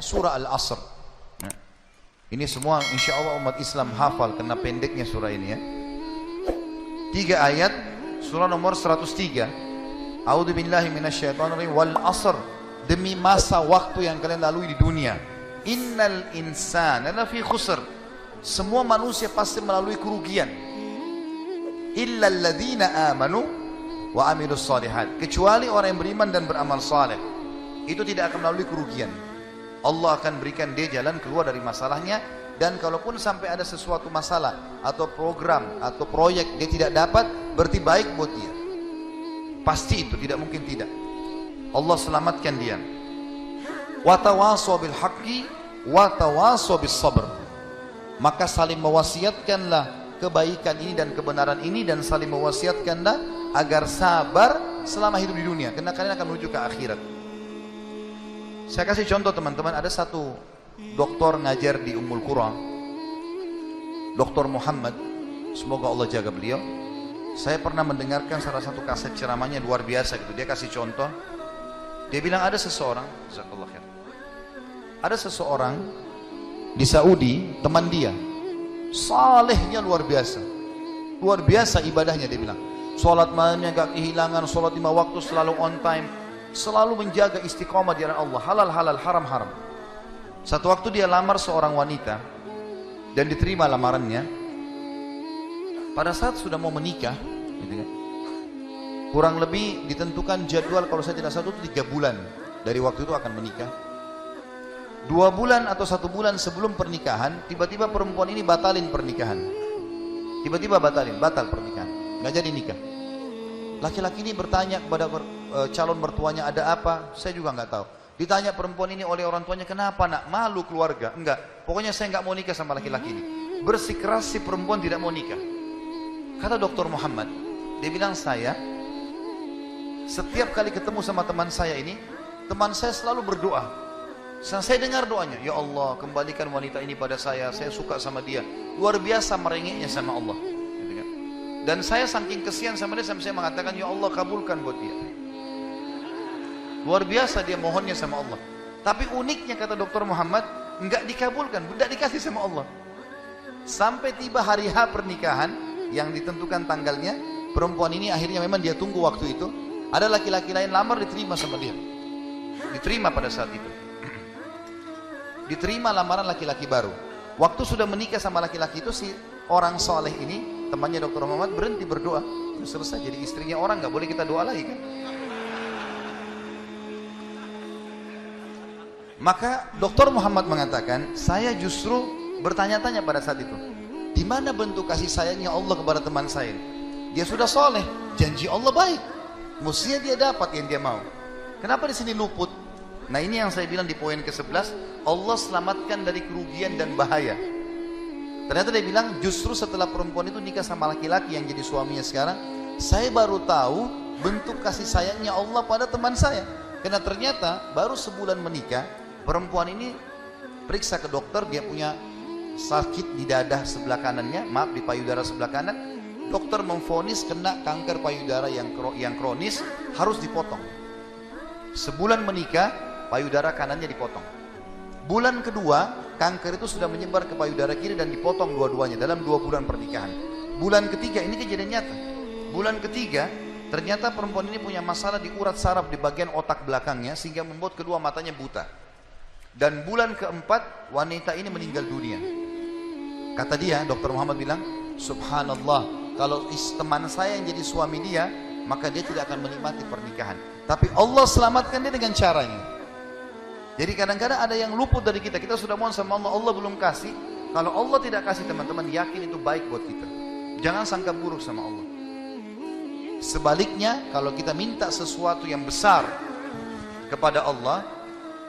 surah Al-Asr. Nah, ini semua insya Allah umat Islam hafal karena pendeknya surah ini ya. 3 ayat surah nomor 103. A'udzubillahi minasyaitonirrajim wal asr, demi masa waktu yang kalian lalui di dunia. Innal insana lafi khusr, semua manusia pasti melalui kerugian. Illal ladzina amanu wa amilus shalihat, kecuali orang yang beriman dan beramal saleh, itu tidak akan melalui kerugian. Allah akan berikan dia jalan keluar dari masalahnya. Dan kalaupun sampai ada sesuatu masalah atau program atau proyek dia tidak dapat, berarti baik buat dia. Pasti itu, tidak mungkin tidak. Allah selamatkan dia. Wa tawasaw bil haqqi wa tawasaw bis sabr, maka saling mewasiatkanlah kebaikan ini dan kebenaran ini, dan saling mewasiatkanlah agar sabar selama hidup di dunia, karena kalian akan menuju ke akhirat. Saya kasih contoh teman-teman, ada satu doktor ngajar di Ummul Qura, Dr. Muhammad, semoga Allah jaga beliau. Saya pernah mendengarkan salah satu kaset ceramahnya, luar biasa gitu. Dia kasih contoh, dia bilang ada seseorang, jazakallah khair, ada seseorang di Saudi, teman dia, salehnya luar biasa ibadahnya. Dia bilang sholat malamnya gak kehilangan, sholat 5 waktu selalu on time, selalu menjaga istiqomah di jalan Allah, halal, haram. Satu waktu dia lamar seorang wanita dan diterima lamarannya. Pada saat sudah mau menikah, gitu kan, kurang lebih ditentukan jadwal, kalau saya tidak salah itu 3 bulan dari waktu itu akan menikah. 2 bulan atau 1 bulan sebelum pernikahan, tiba-tiba perempuan ini batalin pernikahan. Batal pernikahan, nggak jadi nikah. Laki-laki ini bertanya kepada calon mertuanya, ada apa? Saya juga nggak tahu. Ditanya perempuan ini oleh orang tuanya, kenapa nak? Malu keluarga? Enggak, pokoknya saya nggak mau nikah sama laki-laki ini. Bersikeras si perempuan tidak mau nikah. Kata Dr. Muhammad, dia bilang, saya setiap kali ketemu sama teman saya ini, teman saya selalu berdoa. Saya dengar doanya, ya Allah kembalikan wanita ini pada saya suka sama dia. Luar biasa merengeknya sama Allah. Dan saya saking kesian sama dia, sampai saya mengatakan, ya Allah kabulkan buat dia. Luar biasa dia mohonnya sama Allah. Tapi uniknya kata Dr. Muhammad, enggak dikabulkan, enggak dikasih sama Allah. Sampai tiba hari H pernikahan yang ditentukan tanggalnya, perempuan ini akhirnya memang dia tunggu waktu itu, ada laki-laki lain lamar, diterima sama dia. Diterima pada saat itu. Diterima lamaran laki-laki baru. Waktu sudah menikah sama laki-laki itu, si orang soleh ini, temannya Dr. Muhammad, berhenti berdoa. Selesai, jadi istrinya orang, nggak boleh kita doa lagi kan. Maka Dr. Muhammad mengatakan, saya justru bertanya-tanya pada saat itu, di mana bentuk kasih sayangnya Allah kepada teman saya? Dia sudah soleh, janji Allah baik, mestinya dia dapat yang dia mau. Kenapa di sini luput? Nah ini yang saya bilang di poin ke-11, Allah selamatkan dari kerugian dan bahaya. Ternyata dia bilang, justru setelah perempuan itu nikah sama laki-laki yang jadi suaminya sekarang, saya baru tahu bentuk kasih sayangnya Allah pada teman saya. Karena ternyata baru sebulan menikah, perempuan ini periksa ke dokter, dia punya sakit di dada sebelah kanannya, maaf di payudara sebelah kanan. Dokter memvonis kena kanker payudara yang kronis, harus dipotong. Sebulan menikah, payudara kanannya dipotong. Bulan kedua, kanker itu sudah menyebar ke payudara kiri dan dipotong dua-duanya dalam 2 bulan pernikahan. Bulan ketiga, ini kejadian nyata. Bulan ketiga, ternyata perempuan ini punya masalah di urat saraf di bagian otak belakangnya, sehingga membuat kedua matanya buta. Dan bulan keempat, wanita ini meninggal dunia. Kata dia, Dr. Muhammad bilang, subhanallah, kalau teman saya yang jadi suami dia, maka dia tidak akan menikmati pernikahan. Tapi Allah selamatkan dia dengan caranya. Jadi kadang-kadang ada yang luput dari kita. Kita sudah mohon sama Allah, Allah belum kasih. Kalau Allah tidak kasih, teman-teman, yakin itu baik buat kita. Jangan sangka buruk sama Allah. Sebaliknya, kalau kita minta sesuatu yang besar kepada Allah,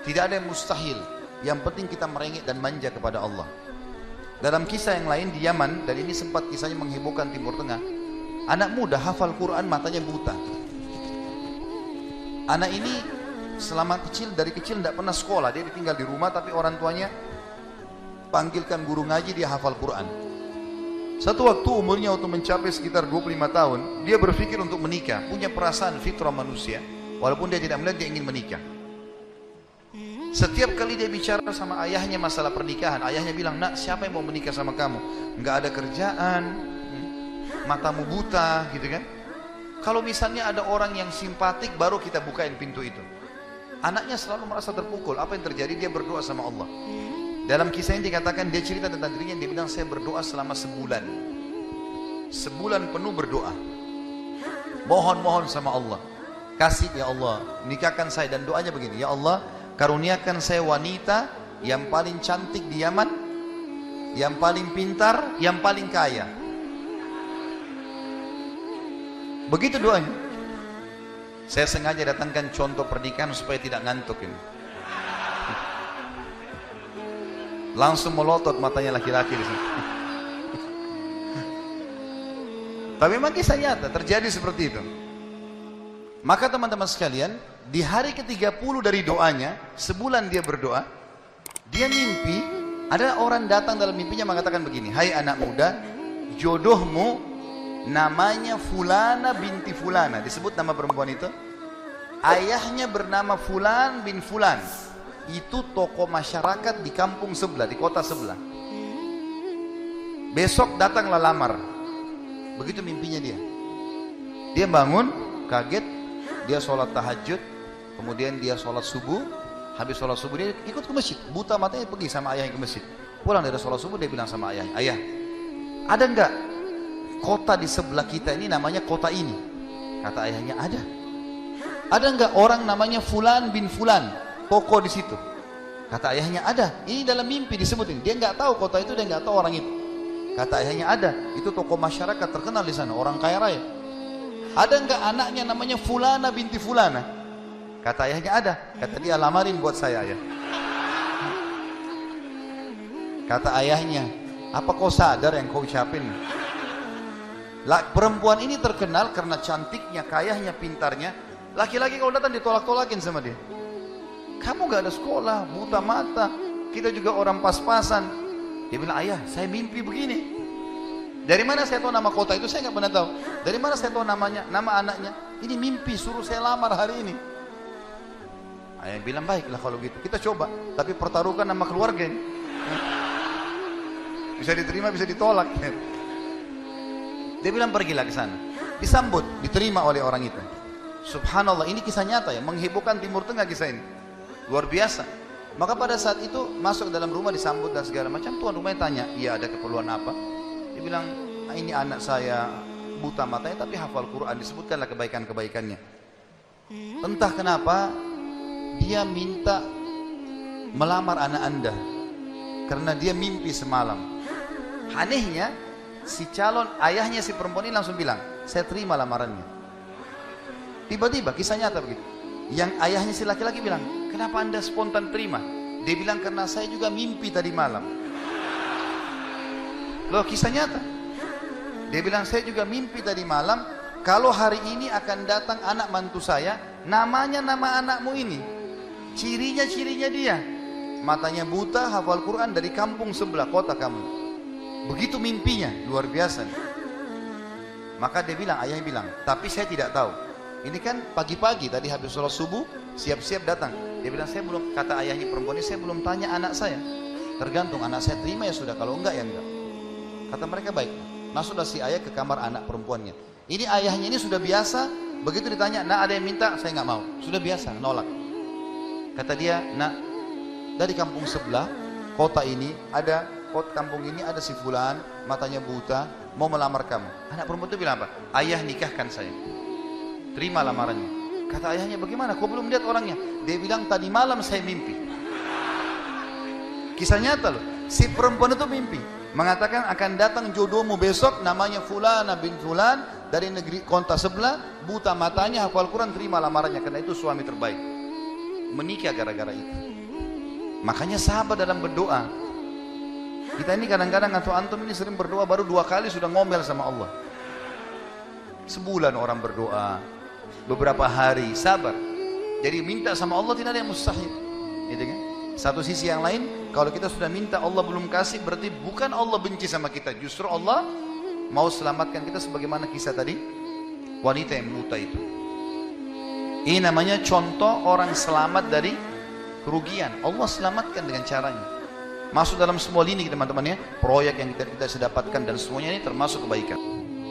tidak ada yang mustahil. Yang penting kita merengek dan manja kepada Allah. Dalam kisah yang lain di Yaman, dan ini sempat kisahnya menghebohkan Timur Tengah, anak muda hafal Quran, matanya buta. Anak ini dari kecil tidak pernah sekolah, dia ditinggal di rumah, tapi orang tuanya panggilkan guru ngaji, dia hafal Quran. Satu waktu umurnya waktu mencapai sekitar 25 tahun, dia berpikir untuk menikah, punya perasaan fitrah manusia, walaupun dia tidak melihat, dia ingin menikah. Setiap kali dia bicara sama ayahnya masalah pernikahan, ayahnya bilang, nak, siapa yang mau menikah sama kamu? Nggak ada kerjaan, matamu buta, gitu kan? Kalau misalnya ada orang yang simpatik, baru kita bukain pintu itu. Anaknya selalu merasa terpukul. Apa yang terjadi? Dia berdoa sama Allah. Dalam kisah ini dikatakan, dia cerita tentang dirinya, dia bilang, saya berdoa selama sebulan. Sebulan penuh berdoa. Mohon-mohon sama Allah. Kasih ya Allah, nikahkan saya. Dan doanya begini, ya Allah, karuniakan saya wanita yang paling cantik di Yaman, yang paling pintar, yang paling kaya. Begitu doanya. Saya sengaja datangkan contoh pernikahan supaya tidak ngantuk ini. Langsung melotot matanya laki-laki di sini. Tapi memang kisah nyata terjadi seperti itu. Maka teman-teman sekalian, di hari ke-30 dari doanya, sebulan dia berdoa, dia mimpi, ada orang datang dalam mimpinya mengatakan begini, hai anak muda, jodohmu namanya Fulana binti Fulana, disebut nama perempuan itu, ayahnya bernama Fulan bin Fulan, itu tokoh masyarakat di kampung sebelah, di kota sebelah. Besok datanglah lamar. Begitu mimpinya dia. Dia bangun, kaget, dia sholat tahajud, kemudian dia sholat subuh. Habis sholat subuh dia ikut ke masjid, buta matanya pergi sama ayahnya ke masjid. Pulang dari sholat subuh dia bilang sama ayahnya, ayah, ada enggak kota di sebelah kita ini namanya kota ini? Kata ayahnya, ada. Ada enggak orang namanya Fulan bin Fulan, tokoh di situ? Kata ayahnya, ada. Ini dalam mimpi disebutin. Dia enggak tahu kota itu, dia enggak tahu orang itu. Kata ayahnya, ada. Itu tokoh masyarakat terkenal di sana, orang kaya raya. Ada enggak anaknya namanya Fulana binti Fulana? Kata ayahnya, ada. Kata dia, lamarin buat saya, ayah. Kata ayahnya, apa kau sadar yang kau ucapin? Perempuan ini terkenal karena cantiknya, kayahnya, pintarnya. Laki-laki kalau datang ditolak-tolakin sama dia. Kamu gak ada sekolah, buta mata, kita juga orang pas-pasan. Dia bilang, ayah, saya mimpi begini. Dari mana saya tahu nama kota itu? Saya nggak pernah tahu. Dari mana saya tahu namanya, nama anaknya? Ini mimpi, suruh saya lamar hari ini. Ayah bilang, baiklah kalau gitu, kita coba. Tapi pertaruhkan nama keluarga ini. Bisa diterima, bisa ditolak. Dia bilang, pergilah ke sana. Disambut, diterima oleh orang itu. Subhanallah, ini kisah nyata ya, menghebohkan Timur Tengah kisah ini. Luar biasa. Maka pada saat itu masuk dalam rumah, disambut dan segala macam. Tuan rumahnya tanya, iya ada keperluan apa? Dia bilang, ini anak saya buta matanya tapi hafal Quran, disebutkanlah kebaikan-kebaikannya. Entah kenapa dia minta melamar anak anda karena dia mimpi semalam. Anehnya si calon ayahnya si perempuan ini langsung bilang, saya terima lamarannya. Tiba-tiba kisah nyata begitu. Yang ayahnya si laki-laki bilang, kenapa anda spontan terima? Dia bilang, karena saya juga mimpi tadi malam. Loh, kisah nyata. Dia bilang, saya juga mimpi tadi malam, kalau hari ini akan datang anak mantu saya, namanya nama anakmu ini, cirinya dia, matanya buta, hafal Quran, dari kampung sebelah kota kamu. Begitu mimpinya, luar biasa. Maka dia bilang, ayahnya bilang, tapi saya tidak tahu. Ini kan pagi-pagi tadi habis sholat subuh, siap-siap datang. Dia bilang, saya belum, kata ayahnya perempuan ini, saya belum tanya anak saya. Tergantung, anak saya terima ya sudah, kalau enggak ya enggak. Kata mereka, baik. Masuklah si ayah ke kamar anak perempuannya. Ini ayahnya ini sudah biasa, begitu ditanya, nak ada yang minta, saya nggak mau. Sudah biasa, nolak. Kata dia, nak, dari kampung sebelah, kota ini ada, kampung ini ada si Fulan, matanya buta, mau melamar kamu. Anak perempuan itu bilang apa? Ayah nikahkan saya. Terima lamarannya. Kata ayahnya, bagaimana? Kau belum lihat orangnya? Dia bilang, tadi malam saya mimpi. Kisah nyata loh. Si perempuan itu mimpi, mengatakan akan datang jodohmu besok, namanya Fulana bin Fulan, dari negeri kota sebelah, buta matanya, hafal Quran, terima lamarannya, karena itu suami terbaik. Menikah gara-gara itu. Makanya sahabat dalam berdoa. Kita ini kadang-kadang atau antum ini sering berdoa, baru 2 kali sudah ngomel sama Allah. Sebulan orang berdoa, beberapa hari, sabar. Jadi minta sama Allah tidak ada yang mustahil, gitu kan? Satu sisi yang lain, kalau kita sudah minta Allah belum kasih, berarti bukan Allah benci sama kita, justru Allah mau selamatkan kita, sebagaimana kisah tadi wanita yang buta itu. Ini namanya contoh orang selamat dari kerugian. Allah selamatkan dengan caranya. Masuk dalam semua lini teman-teman ya, proyek yang kita bisa dapatkan dan semuanya ini termasuk kebaikan.